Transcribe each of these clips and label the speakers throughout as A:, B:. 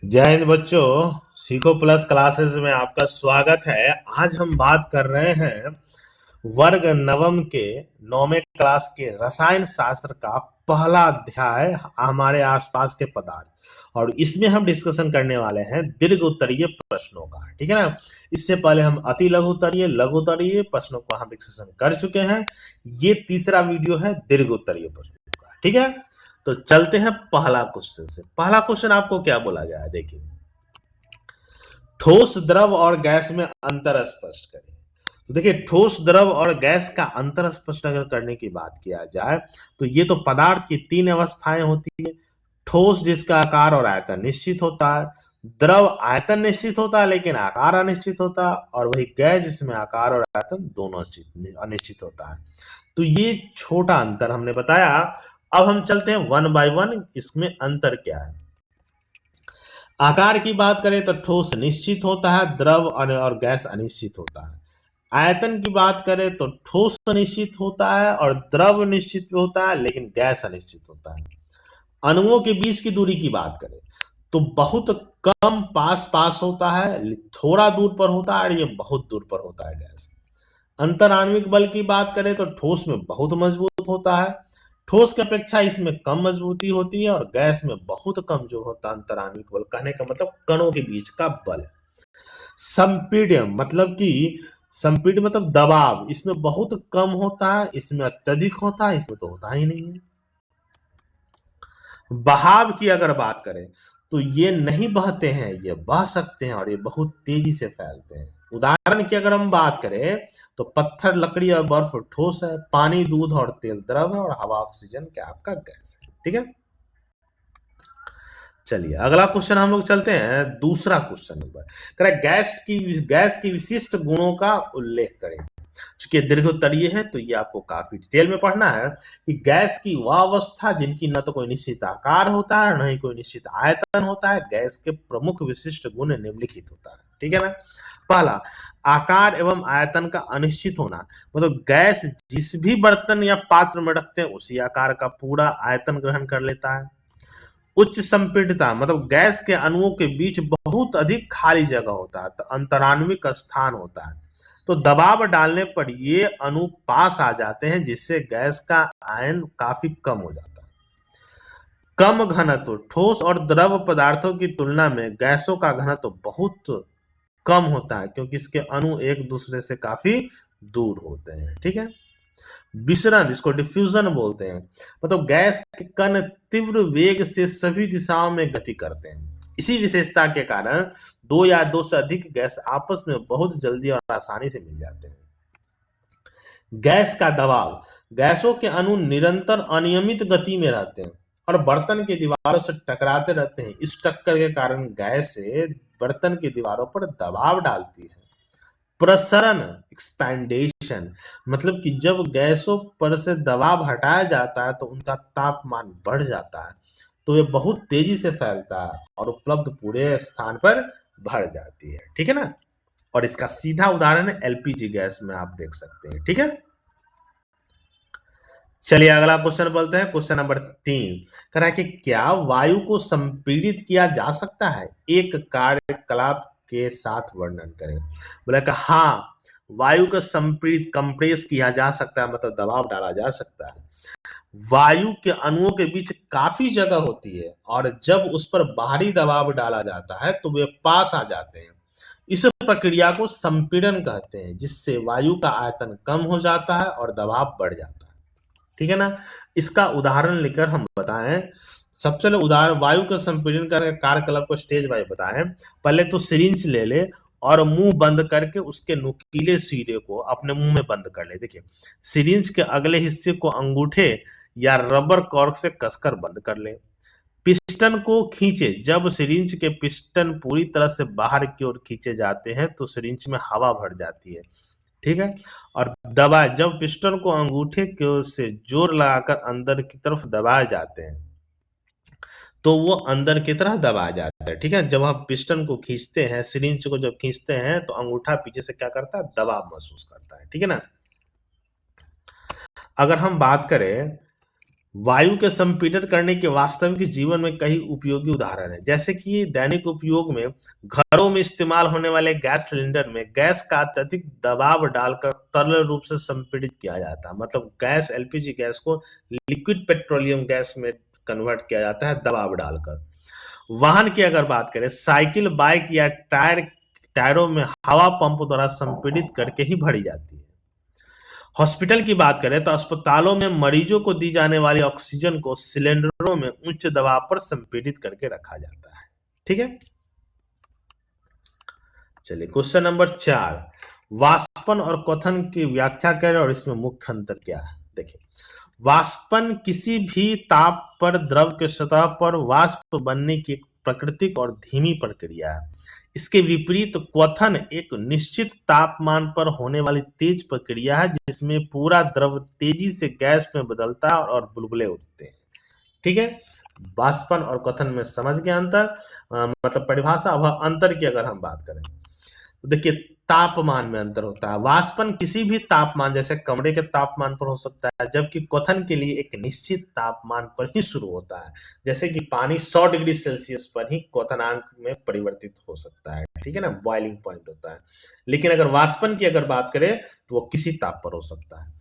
A: जय हिंद बच्चों। सीखो प्लस क्लासेस में आपका स्वागत है। आज हम बात कर रहे हैं वर्ग नवम के 9वें क्लास के रसायन शास्त्र का पहला अध्याय हमारे आसपास के पदार्थ। और इसमें हम डिस्कशन करने वाले हैं दीर्घ उत्तरीय प्रश्नों का। ठीक है ना। इससे पहले हम अति लघु उत्तरीय लघु उत्तरीय प्रश्नों का हम डिस्कशन कर चुके हैं। ये तीसरा वीडियो है दीर्घ उत्तरीय प्रश्नों का। ठीक है। तो चलते हैं पहला क्वेश्चन से। पहला क्वेश्चन आपको क्या बोला गया है, देखिए। ठोस द्रव और गैस में अंतर स्पष्ट करें। तो देखिए, ठोस द्रव और गैस का अंतर स्पष्ट अगर करने की बात किया जाए तो ये तो पदार्थ की तीन अवस्थाएं होती है। ठोस जिसका आकार और आयतन निश्चित होता है, द्रव आयतन निश्चित होता है लेकिन आकार अनिश्चित होता है, और वही गैस जिसमें आकार और आयतन दोनों अनिश्चित होता है। तो ये छोटा अंतर हमने बताया। अब हम चलते हैं वन बाय वन, इसमें अंतर क्या है। आकार की बात करें तो ठोस निश्चित होता है, द्रव और गैस अनिश्चित होता है। आयतन की बात करें तो ठोस निश्चित होता है और द्रव निश्चित होता है लेकिन गैस अनिश्चित होता है। अणुओं के बीच की दूरी की बात करें तो बहुत कम पास पास होता है, थोड़ा दूर पर होता है, और ये बहुत दूर पर होता है गैस। अंतर आणविक बल की बात करें तो ठोस में बहुत मजबूत होता है, ठोस की अपेक्षा इसमें कम मजबूती होती है, और गैस में बहुत कमजोर होता है अंतर आणविक बल। कहने का मतलब कणों के बीच का बल। संपीड़न मतलब कि संपीड़न मतलब दबाव, इसमें बहुत कम होता है, इसमें अत्यधिक होता है, इसमें तो होता ही नहीं है। बहाव की अगर बात करें तो ये नहीं बहते हैं, ये बह सकते हैं और ये बहुत तेजी से फैलते हैं। उदाहरण की अगर हम बात करें तो पत्थर, लकड़ी और बर्फ ठोस है, पानी, दूध और तेल द्रव है, और हवा, ऑक्सीजन क्या आपका गैस है। ठीक है। चलिए अगला क्वेश्चन हम लोग चलते हैं, दूसरा क्वेश्चन नंबर। कह रहा है गैस की विशिष्ट गुणों का उल्लेख करें। चूंकि दीर्घोत्तरीय है तो ये आपको काफी डिटेल में पढ़ना है कि गैस की वह अवस्था जिनकी न तो कोई निश्चित आकार होता है न ही कोई निश्चित आयतन होता है। गैस के प्रमुख विशिष्ट गुण निम्नलिखित होता है। ठीक है ना। पहला, आकार एवं आयतन का अनिश्चित होना, मतलब गैस जिस भी बर्तन या पात्र में रखते हैं उसी आकार का पूरा आयतन ग्रहण कर लेता है। उच्च संपीड़ितता, मतलब गैस के अणुओं के बीच बहुत अधिक खाली जगह होता है, तो अंतराण्विक स्थान होता है। तो दबाव डालने पर ये अणु पास आ जाते हैं जिससे गैस का आयन काफी कम हो जाता है। कम घनत्व, ठोस और द्रव पदार्थों की तुलना में गैसों का घनत्व बहुत कम होता है क्योंकि इसके अणु एक दूसरे से काफी दूर होते हैं। ठीक है। विसरण, इसको डिफ्यूजन बोलते हैं, मतलब गैस के कण तीव्र वेग से सभी दिशाओं में गति करते हैं। इसी विशेषता के कारण दो या दो से अधिक गैस आपस में बहुत जल्दी और आसानी से मिल जाते हैं। गैस का दबाव, गैसों के अणु निरंतर अनियमित गति में रहते हैं और बर्तन की दीवारों से टकराते रहते हैं। इस टक्कर के कारण गैस से बर्तन की दीवारों पर दबाव डालती है। प्रसरण, एक्सपैंडेशन, मतलब कि जब गैसों पर से दबाव हटाया जाता है तो उनका तापमान बढ़ जाता है, तो ये बहुत तेजी से फैलता है और उपलब्ध पूरे स्थान पर भर जाती है। ठीक है ना। और इसका सीधा उदाहरण है एलपीजी गैस में, आप देख सकते हैं। ठीक है। चलिए अगला क्वेश्चन बोलते हैं, क्वेश्चन नंबर 3। कह रहा है कि क्या वायु को संपीड़ित किया जा सकता है, एक कार्यकलाप के साथ वर्णन करें। बोला कि हाँ, वायु को संपीड़ित, कंप्रेस किया जा सकता है, मतलब दबाव डाला जा सकता है। वायु के अणुओं के बीच काफी जगह होती है और जब उस पर बाहरी दबाव डाला जाता है तो वे पास आ जाते हैं। इस प्रक्रिया को संपीड़न कहते हैं, जिससे वायु का आयतन कम हो जाता है और दबाव बढ़ जाता है। ठीक है ना। इसका उदाहरण लेकर हम बताएं। सबसे पहले उदाहरण वायु का संपीड़न का कार्यकलाप को स्टेज वाइज बताएं। पहले तो सिरिंज ले ले और मुंह बंद करके उसके नुकीले सिरे को अपने मुंह में बंद कर ले। देखिए, सिरिंज के अगले हिस्से को अंगूठे या रबर कॉर्क से कसकर बंद कर ले। पिस्टन को खींचे, जब सिरिंज के पिस्टन पूरी तरह से बाहर की ओर खींचे जाते हैं तो सिरिंज में हवा भर जाती है। ठीक है। और दबाए, जब पिस्टन को अंगूठे के से जोर लगाकर अंदर की तरफ दबाए जाते हैं तो वो अंदर की तरफ दबाया जाता है। ठीक है। जब हम पिस्टन को खींचते हैं, सिरिंज को जब खींचते हैं तो अंगूठा पीछे से क्या करता है, दबाव महसूस करता है। ठीक है ना। अगर हम बात करें वायु के संपीड़न करने के वास्तविक जीवन में कई उपयोगी उदाहरण हैं, जैसे कि दैनिक उपयोग में घरों में इस्तेमाल होने वाले गैस सिलेंडर में गैस का अत्यधिक दबाव डालकर तरल रूप से संपीड़ित किया जाता है। मतलब गैस, एलपीजी गैस को लिक्विड पेट्रोलियम गैस में कन्वर्ट किया जाता है दबाव डालकर। वाहन की अगर बात करें, साइकिल, बाइक या टायरों में हवा पंप द्वारा संपीड़ित करके ही भरी जाती है। हॉस्पिटल की बात करें तो अस्पतालों में मरीजों को दी जाने वाली ऑक्सीजन को सिलेंडरों में उच्च दबाव पर संपीड़ित करके रखा जाता है। ठीक है, चलिए क्वेश्चन नंबर 4, वाष्पन और क्वथन की व्याख्या करें और इसमें मुख्य अंतर क्या है। देखिए, वाष्पन किसी भी ताप पर द्रव के सतह पर वाष्प बनने की एक प्राकृतिक और धीमी प्रक्रिया है। इसके विपरीत क्वथन एक निश्चित तापमान पर होने वाली तेज प्रक्रिया है, जिसमें पूरा द्रव तेजी से गैस में बदलता है और बुलबुले उठते हैं। ठीक है, वाष्पन और क्वथन में समझ गया अंतर, मतलब परिभाषा। अब अंतर की अगर हम बात करें तो देखिए, तापमान में अंतर होता है। वाष्पन किसी भी तापमान, जैसे कमरे के तापमान पर हो सकता है, जबकि क्वथन के लिए एक निश्चित तापमान पर ही शुरू होता है। जैसे कि पानी 100 डिग्री सेल्सियस पर ही क्वथनांक में परिवर्तित हो सकता है। ठीक है ना, बॉइलिंग पॉइंट होता है। लेकिन अगर वाष्पन की अगर बात करें तो वो किसी ताप पर हो सकता है।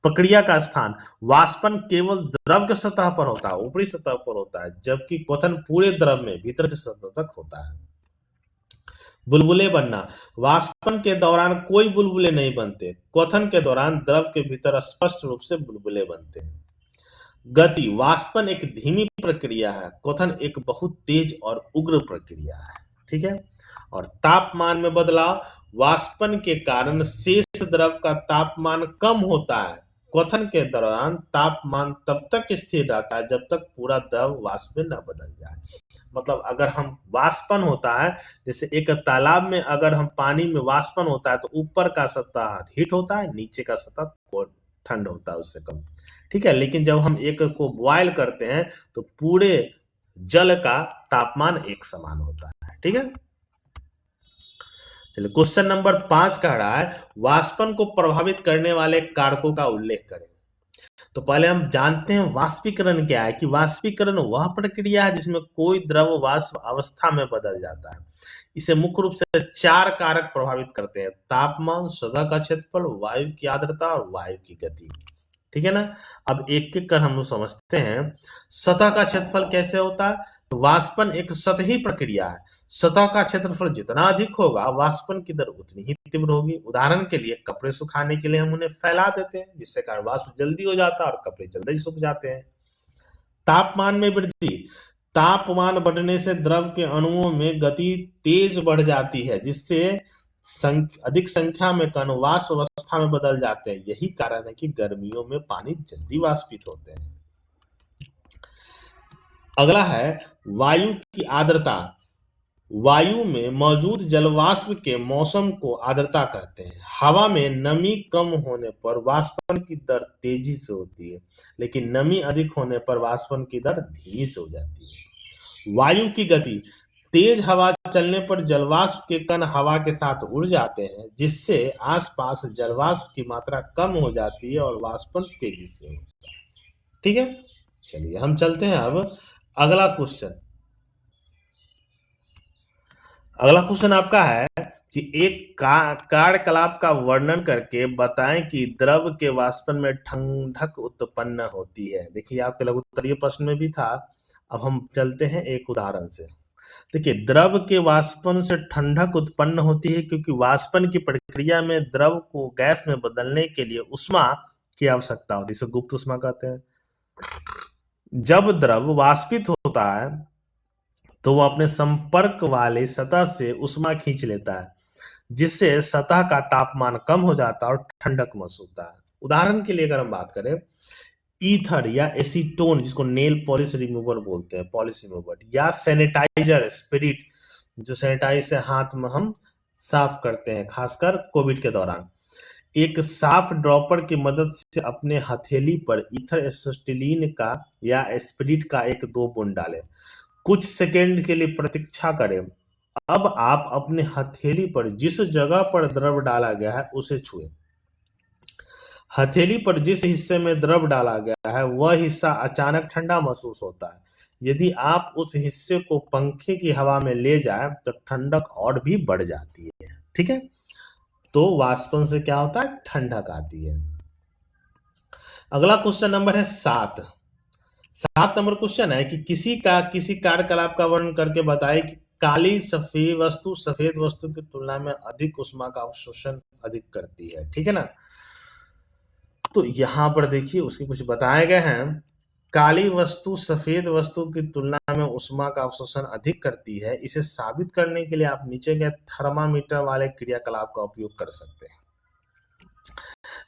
A: प्रक्रिया का स्थान, वाष्पन केवल द्रव के सतह पर होता है, ऊपरी सतह पर होता है, जबकि क्वथन पूरे द्रव में भीतर की सतह तक होता है। बुलबुले बनना, वाष्पन के दौरान कोई बुलबुले नहीं बनते, क्वथन के दौरान द्रव के भीतर स्पष्ट रूप से बुलबुले बनते हैं। गति, वाष्पन एक धीमी प्रक्रिया है, क्वथन एक बहुत तेज और उग्र प्रक्रिया है। ठीक है, और तापमान में बदलाव, वाष्पन के कारण शेष द्रव का तापमान कम होता है, क्वथन के दौरान तापमान तब तक स्थिर रहता है जब तक पूरा द्रव वाष्प में न बदल जाए। मतलब अगर हम वाष्पन होता है, जैसे एक तालाब में अगर हम पानी में वाष्पन होता है तो ऊपर का सतह हीट होता है, नीचे का सतह ठंड होता है उससे कम। ठीक है, लेकिन जब हम एक को बॉयल करते हैं तो पूरे जल का तापमान एक समान होता है। ठीक है, चलिए क्वेश्चन नंबर 5 कह रहा है, वाष्पन को प्रभावित करने वाले कारकों का उल्लेख करें। तो पहले हम जानते हैं वाष्पीकरण क्या है, कि वाष्पीकरण वह प्रक्रिया है जिसमें कोई द्रव वाष्प अवस्था में बदल जाता है। इसे मुख्य रूप से 4 कारक प्रभावित करते हैं: तापमान, सतह का क्षेत्रफल, वायु की आर्द्रता और वायु की गति। ठीक है ना, अब एक एक कर हम लोग समझते हैं। सतह का क्षेत्रफल कैसे होता है, तो वाष्पन एक सतही प्रक्रिया है। सतह का क्षेत्रफल जितना अधिक होगा, वाष्पन की दर उतनी ही तीव्र होगी। उदाहरण के लिए कपड़े सुखाने के लिए हम उन्हें फैला देते हैं, जिससे कारण वाष्प जल्दी हो जाता है और कपड़े जल्दी सूख जाते हैं। तापमान में वृद्धि, तापमान बढ़ने से द्रव के अणुओं में गति तेज बढ़ जाती है, जिससे अधिक संख्या में कण वाष्प अवस्था में बदल जाते हैं। यही कारण है कि गर्मियों में पानी जल्दी वाष्पित होते हैं। अगला है वायु की आर्द्रता। वायु में मौजूद जलवाष्प के मौसम को आर्द्रता कहते हैं। हवा में नमी कम होने पर वाष्पन की दर तेजी से होती है, लेकिन नमी अधिक होने पर वाष्पन की दर धीमी से हो जाती है। वायु की गति, तेज हवा चलने पर जलवाष्प के कण हवा के साथ उड़ जाते हैं, जिससे आसपास जलवाष्प की मात्रा कम हो जाती है और वाष्पन तेजी से होता है। ठीक है, चलिए हम चलते हैं अब अगला क्वेश्चन। अगला क्वेश्चन आपका है कि एक कार्यकलाप का वर्णन करके बताएं कि द्रव के वाष्पन में ठंडक उत्पन्न होती है। देखिए, आपके लघु उत्तरीय प्रश्न में भी था। अब हम चलते हैं एक उदाहरण से। देखिए, द्रव के वाष्पन से ठंडक उत्पन्न होती है क्योंकि वाष्पन की प्रक्रिया में द्रव को गैस में बदलने के लिए उष्मा की आवश्यकता होती है, इसे गुप्त उष्मा कहते हैं। जब द्रव वाष्पित होता है तो वह अपने संपर्क वाले सतह से उष्मा खींच लेता है, जिससे सतह का तापमान कम हो जाता है और ठंडक महसूस होता है। उदाहरण के लिए अगर हम बात करें, ईथर या एसीटोन, जिसको नेल पॉलिश रिमूवर बोलते हैं, पॉलिश रिमूवर, या सैनिटाइजर स्पिरिट, जो सैनिटाइज से हाथ में हम साफ करते हैं, खासकर कोविड के दौरान, एक साफ ड्रॉपर की मदद से अपने हथेली पर ईथर एसिटिलीन का या स्पिरिट का 1-2 बूंद डालें। कुछ सेकंड के लिए प्रतीक्षा करें। अब आप अपने हथेली पर जिस जगह पर द्रव डाला गया है उसे छुएं। हथेली पर जिस हिस्से में द्रव डाला गया है वह हिस्सा अचानक ठंडा महसूस होता है। यदि आप उस हिस्से को पंखे की हवा में ले जाए तो ठंडक और भी बढ़ जाती है। ठीक है, तो वाष्पन से क्या होता है, ठंडक आती है। अगला क्वेश्चन नंबर है 7। 7 नंबर क्वेश्चन है कि किसी कार्यकलाप का वर्णन करके बताए कि काली सफेद वस्तु की तुलना में अधिक ऊष्मा का अवशोषण अधिक करती है। ठीक है ना, तो यहां पर देखिए उसके कुछ बताए गए हैं। काली वस्तु सफेद वस्तु की तुलना में ऊष्मा का अवशोषण अधिक करती है। इसे साबित करने के लिए आप नीचे के थर्मामीटर वाले क्रियाकलाप का उपयोग कर सकते हैं।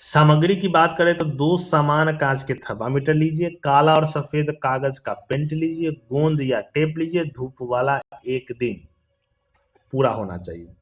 A: सामग्री की बात करें तो 2 समान कांच के थर्मामीटर लीजिए, काला और सफेद कागज का पेंट लीजिए, गोंद या टेप लीजिए, धूप वाला 1 दिन पूरा होना चाहिए।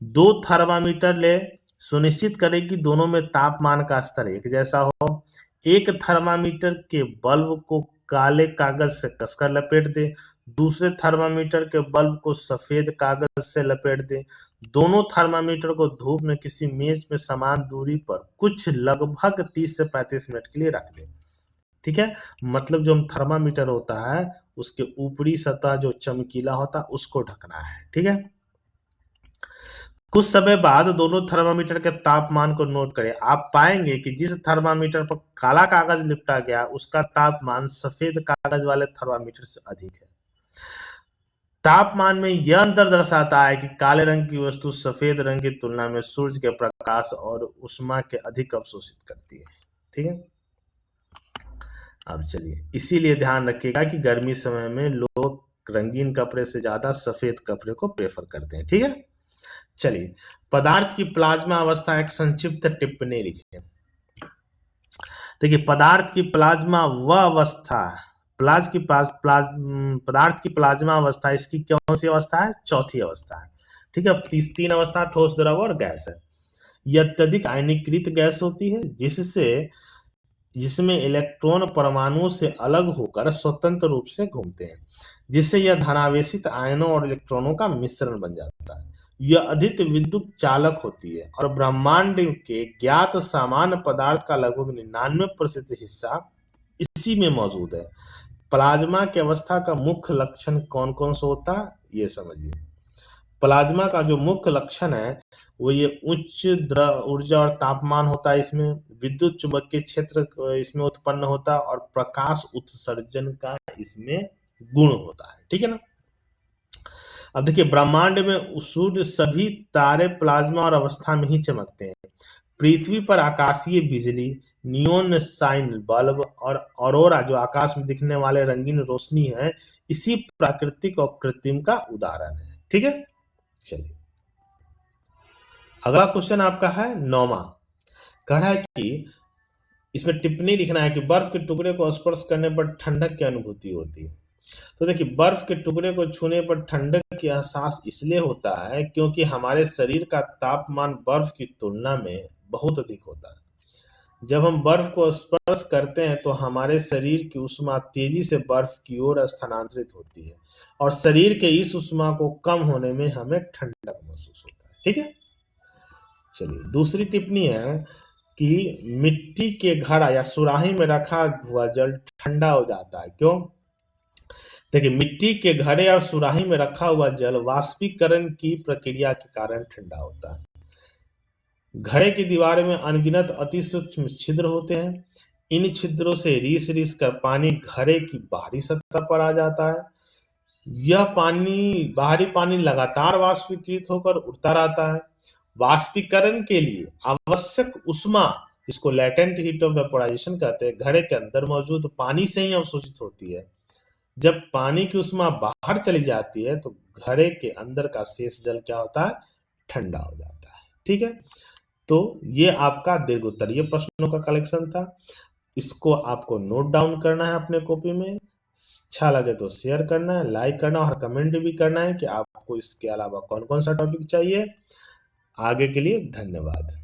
A: 2 थर्मामीटर ले, सुनिश्चित करें कि दोनों में तापमान का स्तर एक जैसा हो। एक थर्मामीटर के बल्ब को काले कागज से कसकर लपेट दें, दूसरे थर्मामीटर के बल्ब को सफेद कागज से लपेट दें। दोनों थर्मामीटर को धूप में किसी मेज में समान दूरी पर कुछ लगभग 30 से 35 मिनट के लिए रख दें। ठीक है, मतलब जो थर्मामीटर होता है उसके ऊपरी सतह जो चमकीला होता है उसको ढकना है। ठीक है, कुछ समय बाद दोनों थर्मामीटर के तापमान को नोट करें। आप पाएंगे कि जिस थर्मामीटर पर काला कागज लिपटा गया उसका तापमान सफेद कागज वाले थर्मामीटर से अधिक है। तापमान में यह अंतर दर्शाता है कि काले रंग की वस्तु सफेद रंग की तुलना में सूर्य के प्रकाश और ऊष्मा के अधिक अवशोषित करती है। ठीक है, अब चलिए, इसीलिए ध्यान रखिएगा कि गर्मी समय में लोग रंगीन कपड़े से ज्यादा सफेद कपड़े को प्रेफर करते हैं। ठीक है, चलिए, पदार्थ की प्लाज्मा अवस्था एक संक्षिप्त टिप्पणी लिखिए। देखिए, पदार्थ की प्लाज्मा वह अवस्था, पदार्थ की प्लाज्मा अवस्था इसकी कौन सी अवस्था है, चौथी अवस्था है। ठीक है, 3 अवस्था ठोस, द्रव और गैस है। यह अत्यधिक आयनीकृत गैस होती है जिसमें इलेक्ट्रॉन परमाणुओं से अलग होकर स्वतंत्र रूप से घूमते हैं, जिससे यह धनावेशित आयनों और इलेक्ट्रॉनों का मिश्रण बन जाता है। यह अधिक विद्युत चालक होती है और ब्रह्मांड के ज्ञात सामान्य पदार्थ का लगभग 99% हिस्सा इसी में मौजूद है। प्लाज्मा की अवस्था का मुख्य लक्षण कौन कौन सा होता है, ये समझिए। प्लाज्मा का जो मुख्य लक्षण है वो ये उच्च ऊर्जा और तापमान होता है, इसमें विद्युत चुंबकीय क्षेत्र इसमें उत्पन्न होता है और प्रकाश उत्सर्जन का इसमें गुण होता है। ठीक है ना, अब देखिए, ब्रह्मांड में सूर्य सभी तारे प्लाज्मा और अवस्था में ही चमकते हैं। पृथ्वी पर आकाशीय बिजली, नियोन साइन बल्ब और ऑरोरा जो आकाश में दिखने वाले रंगीन रोशनी है, इसी प्राकृतिक और कृत्रिम का उदाहरण है। ठीक है, चलिए, अगला क्वेश्चन आपका है 9वां। कह रहा है कि इसमें टिप्पणी लिखना है कि बर्फ के टुकड़े को स्पर्श करने पर ठंडक की अनुभूति होती है। तो देखिए, बर्फ के टुकड़े को छूने पर ठंडक की एहसास इसलिए होता है क्योंकि हमारे शरीर का तापमान बर्फ की तुलना में बहुत अधिक होता है। जब हम बर्फ को स्पर्श करते हैं तो हमारे शरीर की ऊष्मा तेजी से बर्फ की ओर स्थानांतरित होती है और शरीर के इस ऊष्मा को कम होने में हमें ठंडक महसूस होता है। ठीक है, चलिए, दूसरी टिप्पणी है कि मिट्टी के घड़ा या सुराही में रखा हुआ जल ठंडा हो जाता है। क्यों? देखिए, मिट्टी के घड़े और सुराही में रखा हुआ जल वाष्पीकरण की प्रक्रिया के कारण ठंडा होता है। घड़े की दीवार में अनगिनत अति सूक्ष्म छिद्र होते हैं। इन छिद्रों से रिस कर पानी घड़े की बाहरी सतह पर आ जाता है। यह बाहरी पानी लगातार वाष्पीकृत होकर उड़ता रहता है। वाष्पीकरण के लिए आवश्यक ऊष्मा, इसको लेटेंट हीट ऑफ वेपोराइजेशन कहते हैं, घड़े के अंदर मौजूद पानी से ही अवशोषित होती है। जब पानी की ऊष्मा बाहर चली जाती है तो घड़े के अंदर का शेष जल क्या होता है, ठंडा हो जाता है। ठीक है, तो ये आपका दीर्घोत्तरीय प्रश्नों का कलेक्शन था। इसको आपको नोट डाउन करना है अपने कॉपी में। अच्छा लगे तो शेयर करना है, लाइक करना और कमेंट भी करना है कि आपको इसके अलावा कौन कौन सा टॉपिक चाहिए। आगे के लिए धन्यवाद।